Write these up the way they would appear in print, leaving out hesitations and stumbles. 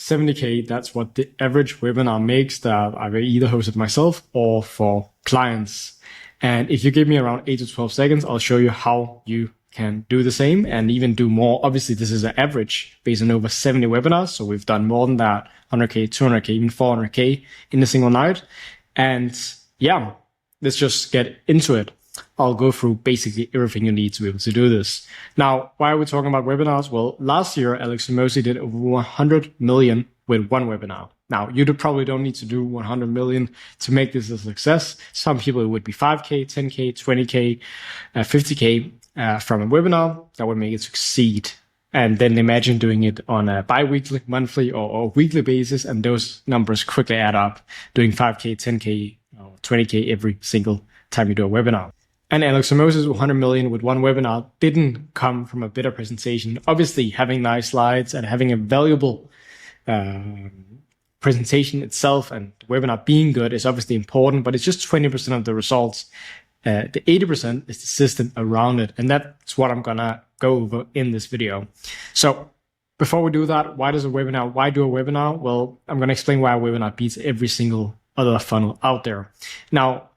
70K, that's what the average webinar makes that I've either hosted myself or for clients. And if you give me around 8 to 12 seconds, I'll show you how you can do the same and even do more. Obviously, this is an average based on over 70 webinars. So we've done more than that, 100K, 200K, even 400K in a single night. And yeah, let's just get into it. I'll go through basically everything you need to be able to do this. Now, why are we talking about webinars? Well, last year, Alex Hormozi did over 100 million with one webinar. Now, you probably don't need to do 100 million to make this a success. Some people, it would be 5K, 10K, 20K, 50K from a webinar that would make it succeed. And then imagine doing it on a bi-weekly, monthly, or weekly basis, and those numbers quickly add up, doing 5K, 10K, or 20K every single time you do a webinar. And Alex Hormozi's 100 million with one webinar didn't come from a better presentation. Obviously, having nice slides and having a valuable presentation itself and the webinar being good is obviously important, but it's just 20% of the results. The 80% is the system around it. And that's what I'm going to go over in this video. So before we do that, why do a webinar? Well, I'm going to explain why a webinar beats every single other funnel out there. Now,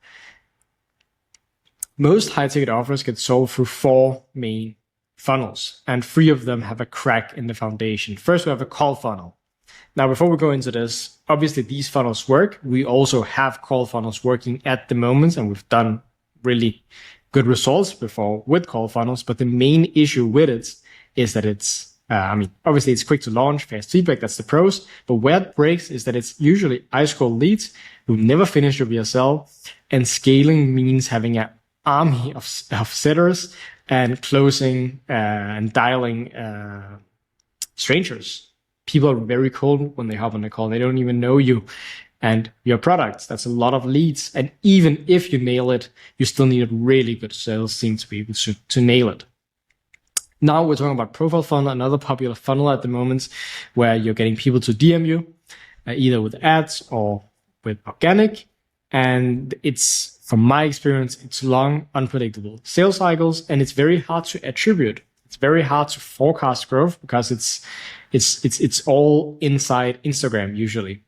most high-ticket offers get sold through 4 main funnels, and 3 of them have a crack in the foundation. First, we have a call funnel. Now, before we go into this, obviously these funnels work. We also have call funnels working at the moment, and we've done really good results before with call funnels. But the main issue with it is that it's, obviously it's quick to launch, fast feedback, that's the pros. But where it breaks is that it's usually ice cold leads who never finish your VSL, and scaling means having an army of setters and closing and dialing strangers. People are very cold when they hop on the call. They don't even know you and your products. That's a lot of leads. And even if you nail it, you still need a really good sales team to be able to nail it. Now we're talking about profile funnel, another popular funnel at the moment where you're getting people to DM you, either with ads or with organic. And it's, from my experience, it's long, unpredictable sales cycles, and it's very hard to attribute. It's very hard to forecast growth because it's all inside Instagram usually.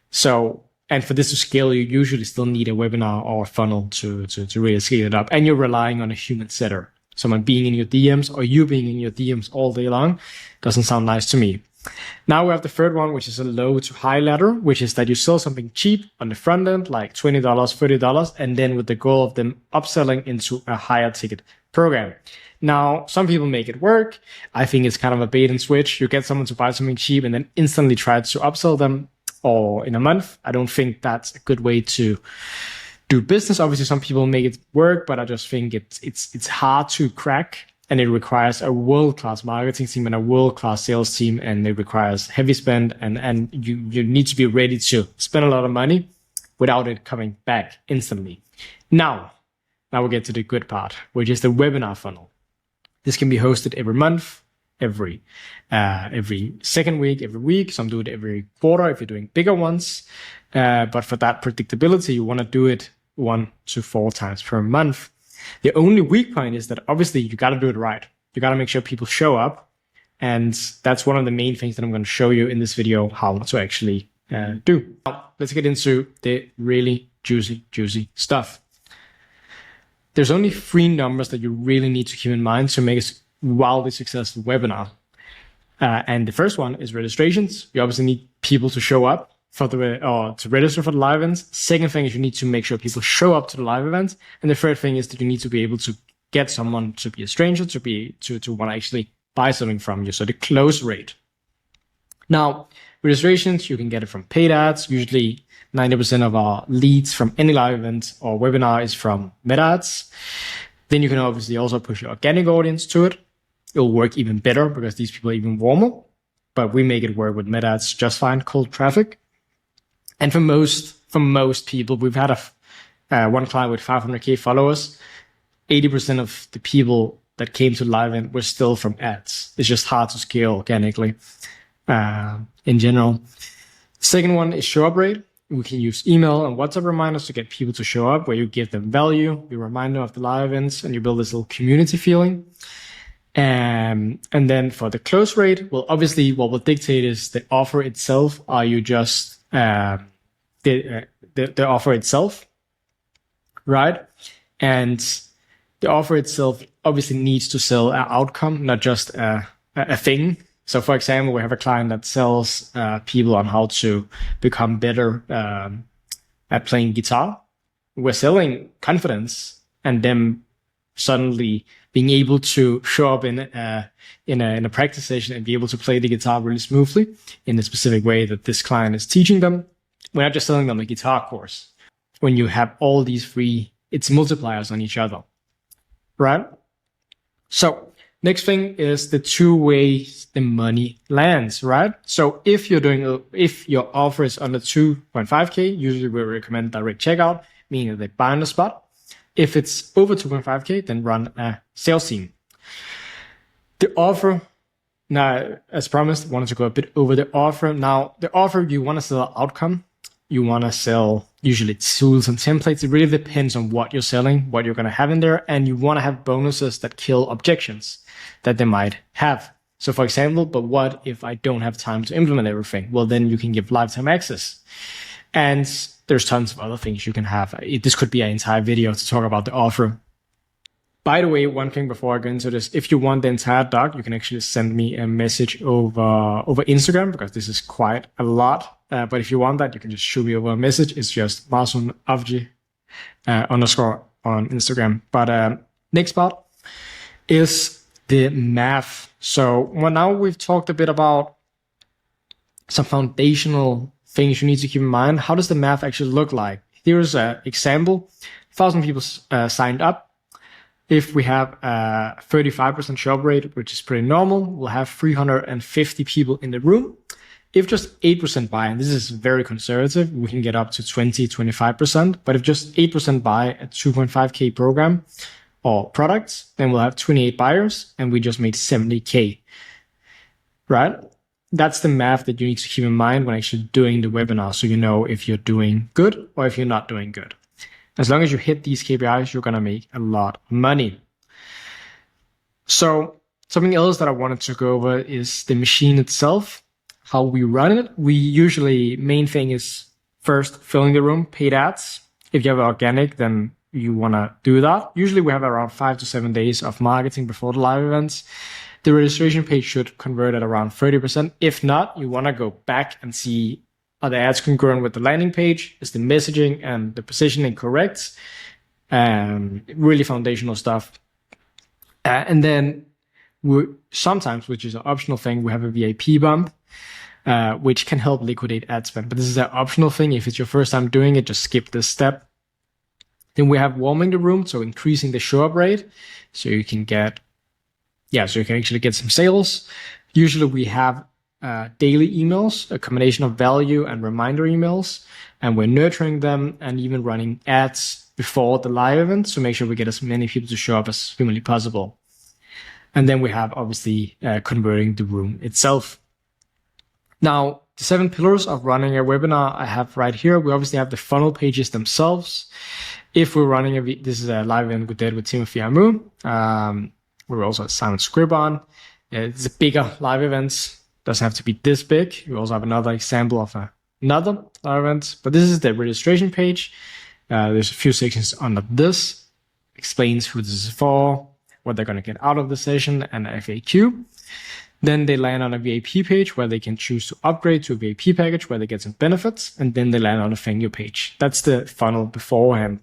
So, and for this to scale, you usually still need a webinar or a funnel to really scale it up. And you're relying on a human setter. Someone being in your DMs or you being in your DMs all day long doesn't sound nice to me. Now we have the third one, which is a low to high ladder, which is that you sell something cheap on the front end, like $20, $30, and then with the goal of them upselling into a higher ticket program. Now, some people make it work. I think it's kind of a bait and switch. You get someone to buy something cheap and then instantly try to upsell them, or in a month. I don't think that's a good way to do business. Obviously, some people make it work, but I just think it's hard to crack. And it requires a world-class marketing team and a world-class sales team, and it requires heavy spend, and you need to be ready to spend a lot of money without it coming back instantly. Now we'll get to the good part, which is the webinar funnel. This can be hosted every month, every second week, every week. Some do it every quarter if you're doing bigger ones. But for that predictability, you want to do it 1 to 4 times per month. The only weak point is that obviously you got to do it right. You got to make sure people show up. And that's one of the main things that I'm going to show you in this video, how to actually do. Now, let's get into the really juicy stuff. There's only 3 numbers that you really need to keep in mind to make a wildly successful webinar. And the first one is registrations. You obviously need people to show up to register for the live events. Second thing is you need to make sure people show up to the live events. And the third thing is that you need to be able to get someone to be a stranger to want to actually buy something from you. So the close rate. Now, registrations, you can get it from paid ads. Usually 90% of our leads from any live event or webinar is from meta ads. Then you can obviously also push your organic audience to it. It'll work even better because these people are even warmer, but we make it work with meta ads just fine, cold traffic. And for most people, we've had one client with 500K followers. 80% of the people that came to the live event were still from ads. It's just hard to scale organically in general. Second one is show up rate. We can use email and WhatsApp reminders to get people to show up, where you give them value, you remind them of the live events, and you build this little community feeling. And then for the close rate, well, obviously what will dictate is the offer itself. Are you just the offer itself, right? And the offer itself obviously needs to sell an outcome, not just a thing. So, for example, we have a client that sells people on how to become better at playing guitar. We're selling confidence, and them suddenly being able to show up in a practice session and be able to play the guitar really smoothly in a specific way that this client is teaching them. We're not just selling them a guitar course. When you have all these free, it's multipliers on each other, right? So next thing is the two ways the money lands, right? So if your offer is under 2.5K, usually we recommend direct checkout, meaning that they buy on the spot. If it's over 2.5K, then run a sales team. The offer, now, as promised, wanted to go a bit over the offer. Now, the offer, you want to sell outcome. You want to sell usually tools and templates. It really depends on what you're selling, what you're going to have in there. And you want to have bonuses that kill objections that they might have. So for example, but what if I don't have time to implement everything? Well, then you can give lifetime access. And there's tons of other things you can have. This could be an entire video to talk about the offer. By the way, one thing before I go into this, if you want the entire doc, you can actually send me a message over Instagram, because this is quite a lot. But if you want that, you can just shoot me over a message. It's just Mahsun Avci _ on Instagram. But next part is the math. So now we've talked a bit about some foundational things you need to keep in mind. How does the math actually look like? Here's an example. 1,000 people signed up. If we have a 35% show up rate, which is pretty normal, we'll have 350 people in the room. If just 8% buy, and this is very conservative, we can get up to 20, 25%. But if just 8% buy a 2.5K program or products, then we'll have 28 buyers and we just made 70K, right? That's the math that you need to keep in mind when actually doing the webinar, so you know if you're doing good or if you're not doing good. As long as you hit these KPIs, you're going to make a lot of money. So something else that I wanted to go over is the machine itself, how we run it. We usually, main thing is first filling the room, paid ads. If you have organic, then you want to do that. Usually we have around 5 to 7 days of marketing before the live events. The registration page should convert at around 30%. If not, you want to go back and see, are the ads congruent with the landing page? Is the messaging and the positioning correct? Really foundational stuff. And then sometimes, which is an optional thing, we have a VIP bump, which can help liquidate ad spend. But this is an optional thing. If it's your first time doing it, just skip this step. Then we have warming the room, so increasing the show up rate, so you can actually get some sales. Usually we have daily emails, a combination of value and reminder emails, and we're nurturing them and even running ads before the live event to make sure we get as many people to show up as humanly possible. And then we have obviously converting the room itself. Now, the 7 pillars of running a webinar I have right here. We obviously have the funnel pages themselves. If we're running this is a live event we did with Timothy Amu. We're also at Simon Scribon. It's a bigger live event. Doesn't have to be this big. We also have another example of another live event. But this is the registration page. There's a few sections under this. Explains who this is for, what they're going to get out of the session, and a FAQ. Then they land on a VIP page where they can choose to upgrade to a VIP package where they get some benefits. And then they land on a thank you page. That's the funnel beforehand.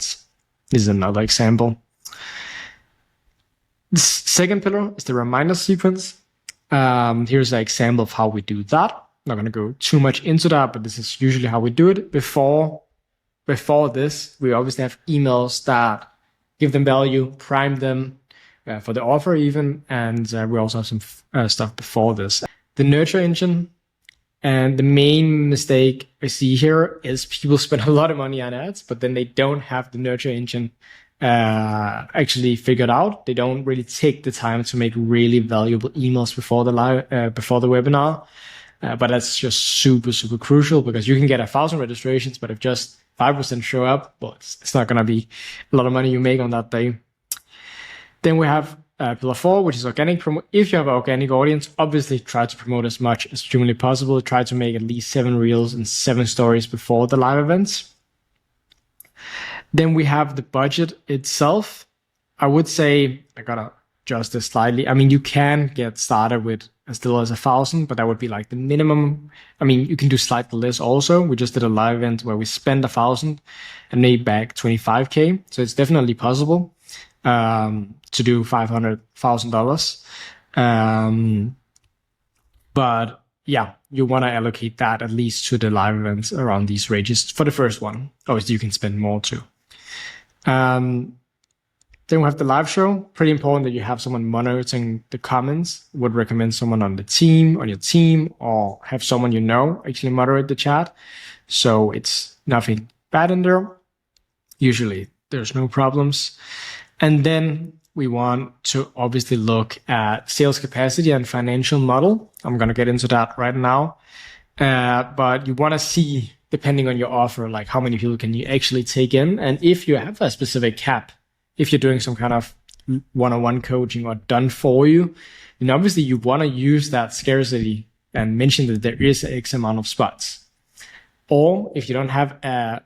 This is another example. The second pillar is the reminder sequence. Here's an example of how we do that. I'm not going to go too much into that, but this is usually how we do it. Before this, we obviously have emails that give them value, prime them for the offer even, and we also have some stuff before this. The nurture engine, and the main mistake I see here is people spend a lot of money on ads, but then they don't have the nurture engine actually figured out. They don't really take the time to make really valuable emails before the webinar. But that's just super, super crucial, because you can get 1,000 registrations, but if just 5% show up, well, it's not going to be a lot of money you make on that day. Then we have pillar 4, which is organic promo. If you have an organic audience, obviously try to promote as much as humanly possible. Try to make at least 7 reels and 7 stories before the live events. Then we have the budget itself. I would say, I gotta adjust this slightly. I mean, you can get started with as little as 1,000, but that would be like the minimum. I mean, you can do slightly less also. We just did a live event where we spent 1,000 and made back 25K. So it's definitely possible to do $500,000. But yeah, you want to allocate that at least to the live events around these ranges for the first one. Obviously, you can spend more too. Then we have the live show. Pretty important that you have someone monitoring the comments. Would recommend someone on your team, or have someone you know actually moderate the chat. So it's nothing bad in there. Usually there's no problems. And then we want to obviously look at sales capacity and financial model. I'm going to get into that right now. But you want to see, depending on your offer, like how many people can you actually take in. And if you have a specific cap, if you're doing some kind of one-on-one coaching or done for you, then obviously you want to use that scarcity and mention that there is X amount of spots. Or if you don't have a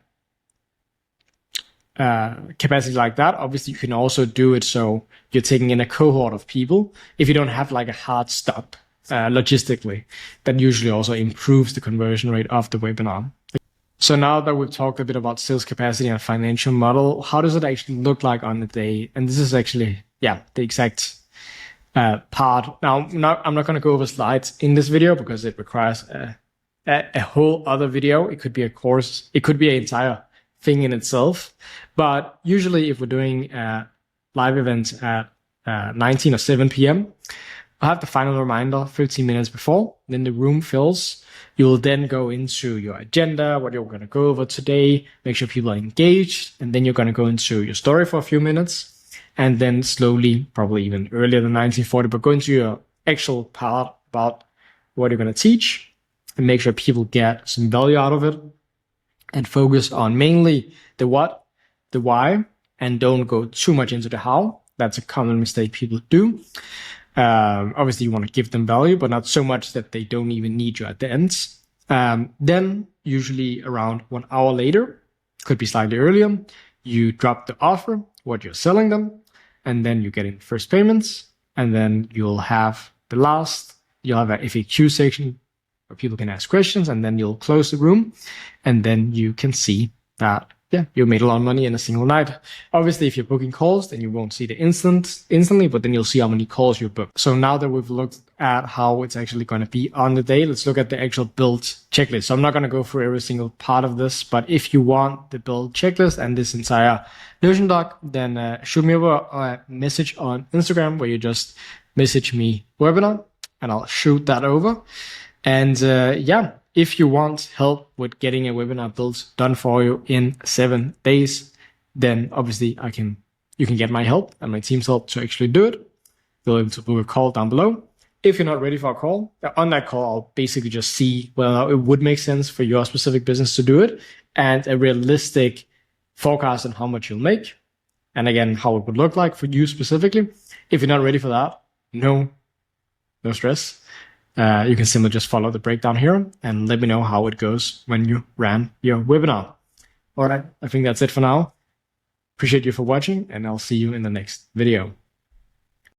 capacity like that, obviously you can also do it so you're taking in a cohort of people. If you don't have like a hard stop logistically, that usually also improves the conversion rate of the webinar. So now that we've talked a bit about sales capacity and financial model, how does it actually look like on the day? And this is actually, the exact part. Now, I'm not going to go over slides in this video because it requires a whole other video. It could be a course. It could be an entire thing in itself. But usually if we're doing live events at 19 or 7 p.m., I'll have the final reminder 15 minutes before. Then the room fills. You will then go into your agenda, what you're going to go over today, make sure people are engaged, and then you're going to go into your story for a few minutes, and then slowly, probably even earlier than 1940, but go into your actual part about what you're going to teach, and make sure people get some value out of it, and focus on mainly the what, the why, and don't go too much into the how. That's a common mistake people do. Obviously you want to give them value, but not so much that they don't even need you at the end. Then usually around 1 hour later, could be slightly earlier, you drop the offer, what you're selling them, and then you get in first payments, and then you'll have you'll have an FAQ section where people can ask questions, and then you'll close the room, and then you can see that you made a lot of money in a single night. Obviously, if you're booking calls, then you won't see the instantly, but then you'll see how many calls you booked. So now that we've looked at how it's actually going to be on the day, let's look at the actual build checklist. So I'm not going to go through every single part of this, but if you want the build checklist and this entire Notion doc, then shoot me over a message on Instagram where you just message me webinar and I'll shoot that over. And if you want help with getting a webinar built done for you in 7 days, then obviously you can get my help and my team's help to actually do it. You'll be able to book a call down below. If you're not ready for a call, on that call, I'll basically just see whether it would make sense for your specific business to do it and a realistic forecast on how much you'll make. And again, how it would look like for you specifically. If you're not ready for that, no stress. You can simply just follow the breakdown here and let me know how it goes when you ran your webinar. All right, I think that's it for now. Appreciate you for watching, and I'll see you in the next video.